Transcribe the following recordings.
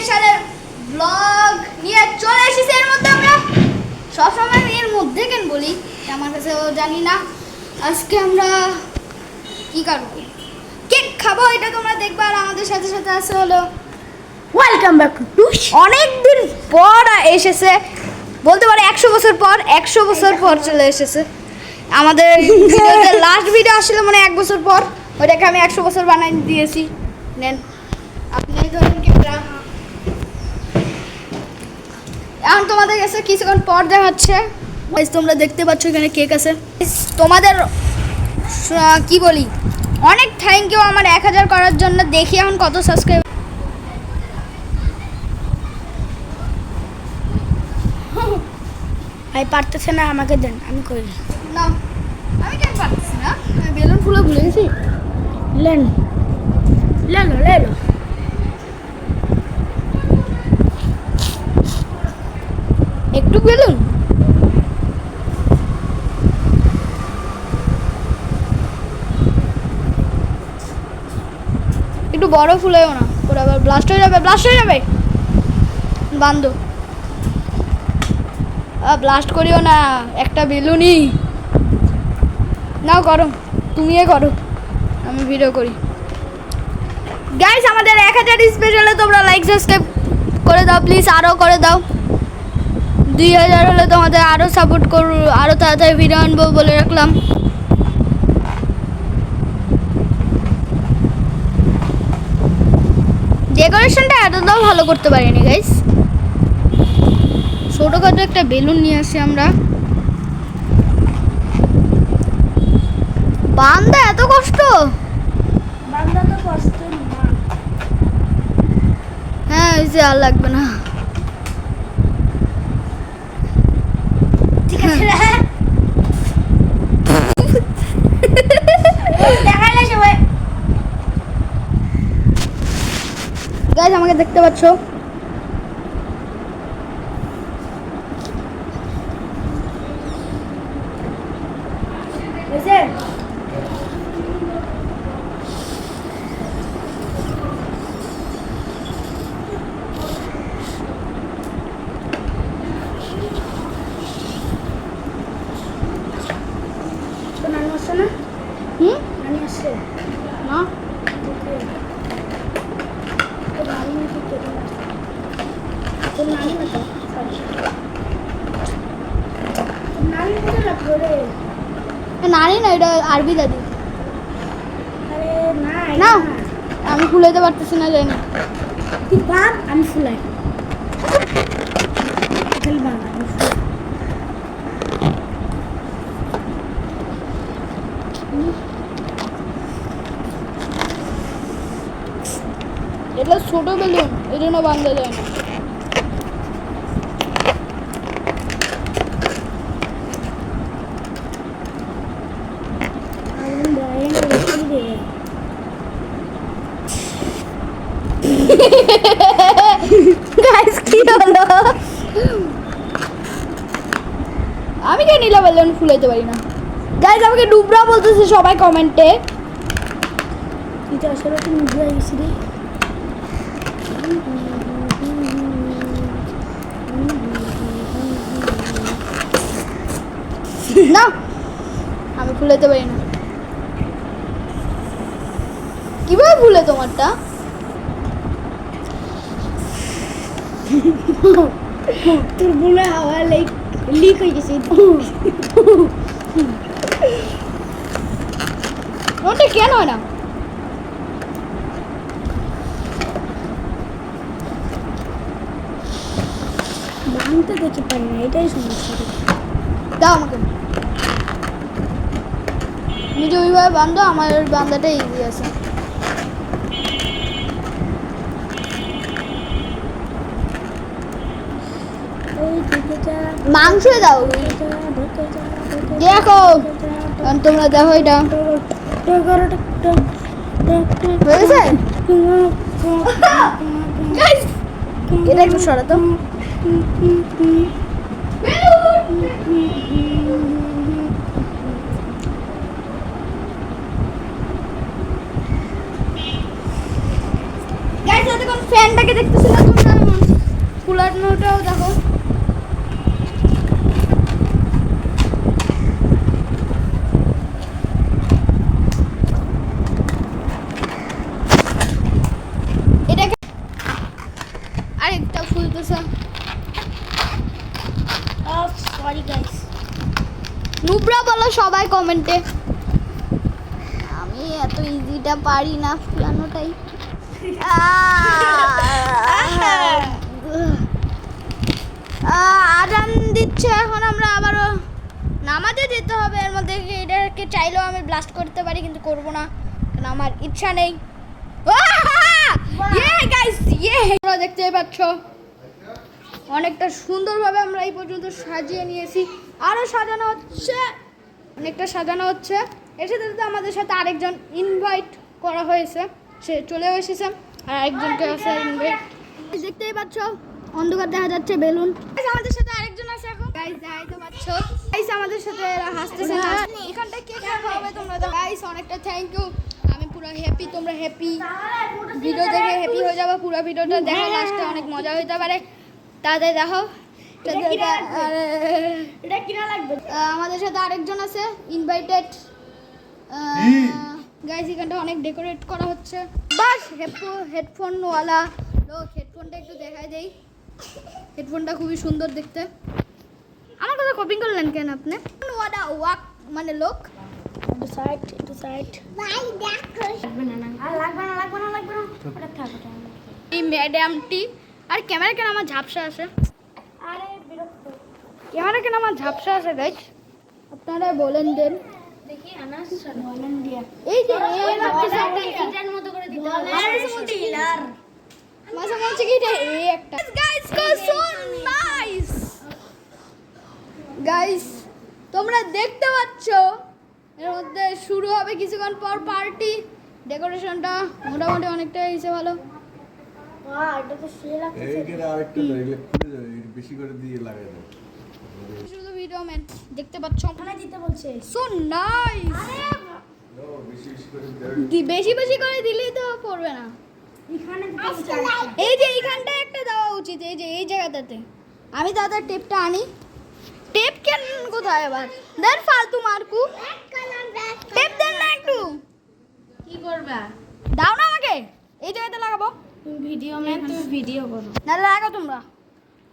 সালের ব্লগ নিয়ে চলে এসেছি। এর মধ্যে আমরা সবসময় এর মধ্যে কেন বলি আমার কাছেও জানি না। আজকে আমরা কি করব, কেক খাবো, এটা তোমরা দেখবে। আর আমাদের সাথে সাথে আছে হলো ওয়েলকাম ব্যাক টু অনেকদিন পর এসেছে, বলতে পারে 100 বছর পর চলে এসেছে। আমাদের ভিডিওতে লাস্ট ভিডিও আসলে মানে 1 বছর পর, ওইটাকে আমি 100 বছর বানাই দিয়েছি। নেন আপনি ধরেন ক্যামেরা। এখন তোমাদের কাছে কিছুক্ষণ পর দেখাচ্ছে। তোমরা দেখতে পাচ্ছ এখানে কেক আছে। তোমাদের কি বলি, অনেক থ্যাংক ইউ আমার 1000 করার জন্য। দেখি এখন কত সাবস্ক্রাইব। ভাই পারতেছে না, আমাকে দেন, আমি করি না আমি কেন পারতেছি না, আমি বেলুন ফুলে ভুলে গেছি। লেন লেলো লেলো একটু বেলুন একটু বড় ফুলেও না, ওরা আবার ব্লাস্ট হয়ে যাবে, বান্ধব। ব্লাস্ট করিও না, একটা বেলুনই নাও, করো তুমিও করো, আমি ভিডিও করি। গাইস আমাদের 1000 স্পেশালে তোমরা লাইক সাবস্ক্রাইব করে দাও প্লিজ, আরও করে দাও। 2000 হলে তোমাদের আরও সাপোর্ট করো, আরও তাড়াতাড়ি ভিডিও আনবো বলে রাখলাম। ডেকোরেশনটা এতটাও ভালো করতে পারিনি গাইস। ছোটোখাটো একটা বেলুন নিয়ে আসি আমরা। বান্দা এত কষ্ট, বান্দা তো কষ্ট না। হ্যাঁ হয়েছে, আর লাগবে না। ঠিক আছে দেখালে সবাই। গাইস আমাকে দেখতে পাচ্ছ, বুঝছে তো নানি আসছে না? নানি আসছে না তো নানি নাকি কেটে না, তো নানি না তো নানি কোথায় রাখলো রে? নানি না, এটা আরবি দাদি। আরে না না আমি খুলাইতে পারতেছি না, জানি। তুই বাদ, আমি ফুলাই খালি বাদ, আমি ফুলাই। এটা ছোট বেলুন, এই জন্য বান্ধা যায় না। আমি বয়ান রেখে দেবে। গাইস কি হলো, আমি কেন নীলা বেলুন ফুলাইতে পারি না। গাইস আমাকে ডুবরা বলতেছে সবাই কমেন্টে। তুই তো আসলে তুই মুভি হয়ে গেছি রে। না আমি ফুলাইতে পারি না। কিভাবে ফুলে তোমারটা? তোর বলে হাওয়া লিক হয়ে গেছে। ওটা কেন হয় না? বানতে দেখি পারি না, এটাই সমস্যা। দাও আমাকে, নিজে ওইভাবে বান্ধো, আমার বান্ধাটা ইজি আছে। এই দিকে যা, মাংস দাও, ঢুকে যা, ঢুকে যা, ঢুকে যা, দেখো ঢুকে যা, কারণ তোমরা দেখো এটা হয়েছে। Guys, এটা একটু সরাতো। গাইস এতক্ষণ ফ্যানটাকে দেখতেছিলাম তোমরা, সাজানোটাও দেখো। এটাকে আরেকটা ফুলতেছে। Sorry guys. নুবরা বলো সবাই কমেন্টে। আমি এত ইজিটা পারি না ফুলানোটাই। আজান দিচ্ছে, এখন আমরা আবারও নামাজে যেতে হবে। এর মধ্যে এটাকে চাইলেও আমি ব্লাস্ট করতে পারি, কিন্তু করব না কারণ আমার ইচ্ছা নেই। তোমরা দেখতেই পাচ্ছ অনেকটা সুন্দরভাবে আমরা এই পর্যন্ত সাজিয়ে নিয়েছি। আরও সাজানো হচ্ছে, অনেকটা সাজানো হচ্ছে। এর সাথে সাথে আমাদের সাথে আরেকজন ইনভাইট করা হয়েছে, সে চলেও এসেছে। আর আরেকজনকে আছে ইনভাইট। দেখতেই পাচ্ছ অন্ধকার দেখা যাচ্ছে বেলুন। আমাদের সাথে আরেকজন আছে এখন। গাইস দেখতে পাচ্ছ, গাইস আমাদের সাথে এরা হাসতেছে না। এখানটা কে খাওয়া হবে তোমরা তো। গাইস অনেকটা থ্যাংক ইউ। আমি পুরো হ্যাপি, তোমরা হ্যাপি। ভিডিও দেখে হ্যাপি হয়ে যাবে। পুরো ভিডিওটা দেখো, লাস্টে অনেক মজা হইতে পারে। তাদের দেখো। এটা কিনা লাগবে। আমাদের সাথে আরেকজন আছে ইনভাইটেড। গাইস এখানটা অনেক ডেকোরেট করা হচ্ছে। বাস হেডফোনওয়ালা লোক, হেডফোনটা একটু দেখাই দেই। হেডফোনটা খুবই সুন্দর দেখতে। আমার কথা কপি করলেন কেন আপনি? ওয়াদা ওয়াক মানে লোক। একটু সাইড ভাই দেখো। লাগবে না ওটা থাক ওটা। এই ম্যাডামটি আর ক্যামেরা কেন আমার ঝাপসা আছে? আরে বিরক্ত। ক্যামেরা কেন আমার ঝাপসা আছে গাইস? আপনারা বলেন দেন। দেখি আনাস বলেন দিয়া। এই যে এই লাগতেছে এটার মতো করে দিতে হবে। টিলার মাঝে মাঝে কি রে এই একটা। Guys go so nice. Guys তোমরা দেখতে পাচ্ছ এর মধ্যে শুরু হবে কিছুক্ষণ পর পার্টি। ডেকোরেশনটা মোটামুটি অনেকটা হয়েছে ভালো। বাহ এটা তো সে লাগছে। এইখানে আরেকটা লাগলে খুলে যাবে, বেশি করে দিয়ে লাগাই দাও। শুধু ভিডিও ম্যান দেখতে পাচ্ছ ওখানে দিতে বলছে। So nice. বেশি বেশি করে বেশি বেশি করে দিলেই তো পড়বে না। এখানে দিতে বলছে। এই যে এইখানটা একটা দেওয়া উচিত, এই যে এই জায়গাটাতে। আমি দাদা টেপটা আনি। টেপ কেন কোথায় আবার? দেন ফালতু মারকু। টেপ দেন না একটু। কি করবা? দাও না আমাকে। এই জায়গাতে লাগাবো। তুমি ভিডিও ম্যান, তুমি ভিডিও করো। না লাগাও তোমরা।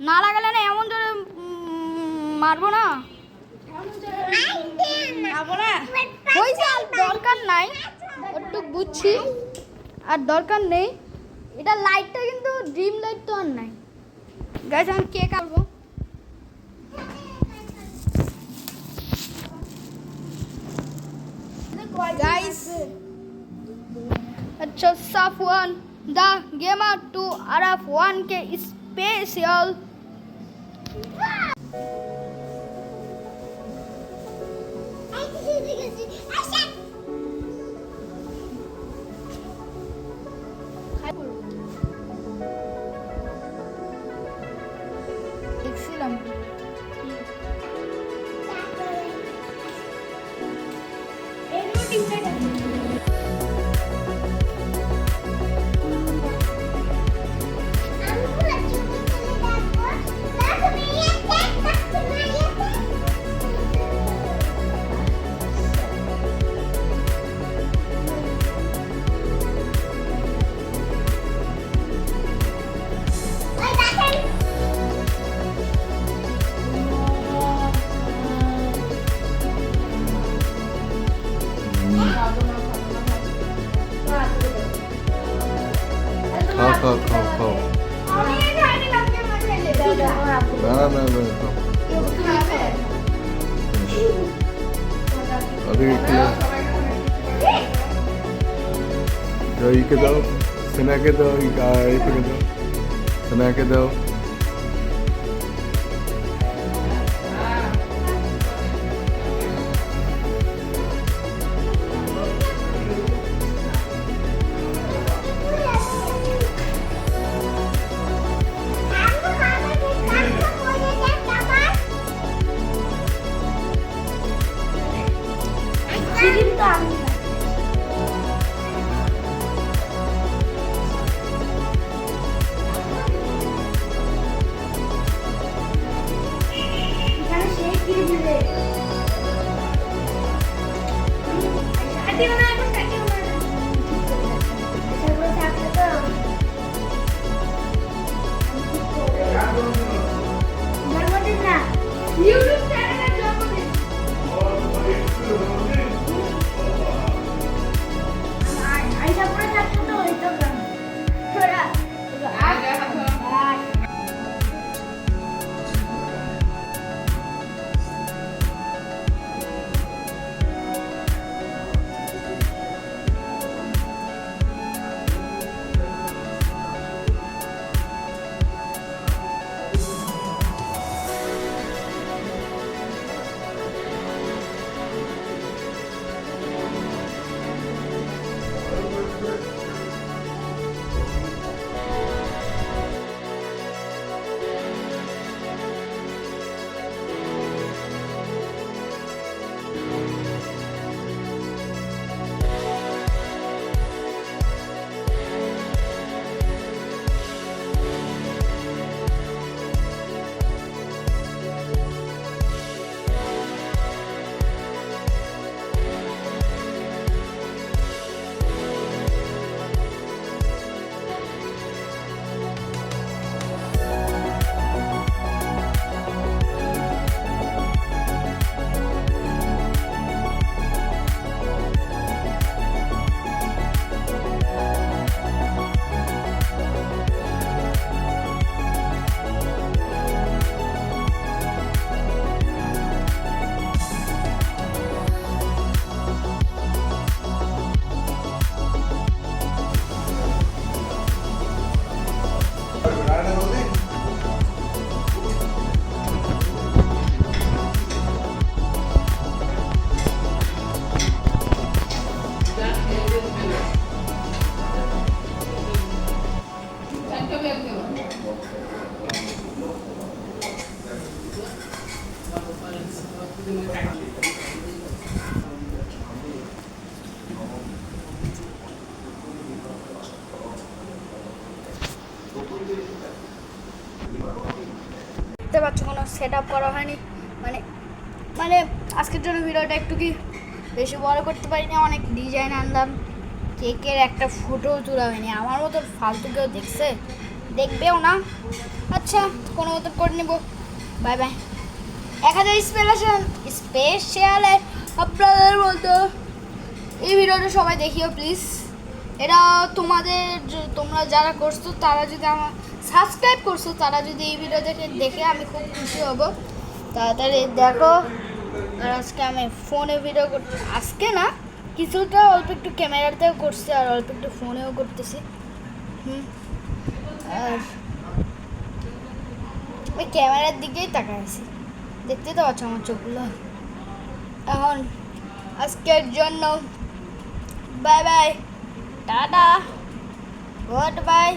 না লাগালে না এমন জোরে মারবো না। যাবো না। হয়েছে আর দরকার নাই। একটু বুঝছি আর দরকার নেই। এটা লাইটটা কিন্তু ড্রিম লাইট তো আর নাই। গাইস আমি কেক আনবো। Guys, अच्छा Safwan, the gamer to Araf 1K special. দেখছিলাম এই দুটো টিম সাইড আছে। খাও খাও খাও খাও। না খাও। अभी के दो सना के दो के दो सना के दो ক্রিমটা আমি কাটিও না এখন কাটিও না সেগুলো থাকতে তো জন্মদিন না ইউটিউব চ্যানেলের জন্মদিন। আইসা পরে থাকতে তো হইতো কেন তোরা দেখতে পাচ্ছ কোনো সেট আপ করা হয়নি, মানে মানে আজকের জন্য ভিডিওটা একটু কি বেশি বড় করতে পারিনি। অনেক ডিজাইন আনলাম, কেকের একটা ফটোও তোলা হয়নি। আমার মতো ফালতু কেউ দেখবেও না। আচ্ছা, কোনো মতো করে নেবো। Bye bye. 1000 স্পেশালে আপনাদের বলতো এই ভিডিওটা সবাই দেখিও প্লিজ। এটা তোমরা যারা করছো, তারা যদি আমার সাবস্ক্রাইব করছো, তারা যদি এই ভিডিও দেখে আমি খুব খুশি হব। তাড়াতাড়ি দেখো। আর আজকে আমি ফোনে ভিডিও করতে, আজকে না, কিছুটা অল্প একটু ক্যামেরাতেও করছি আর অল্প একটু ফোনেও করতেছি। আর ওই ক্যামেরার দিকেই তাকাই আছি, দেখতে তো পাচ্ছ আমার চোখগুলো। এখন আজকের জন্য bye bye, tata, good bye,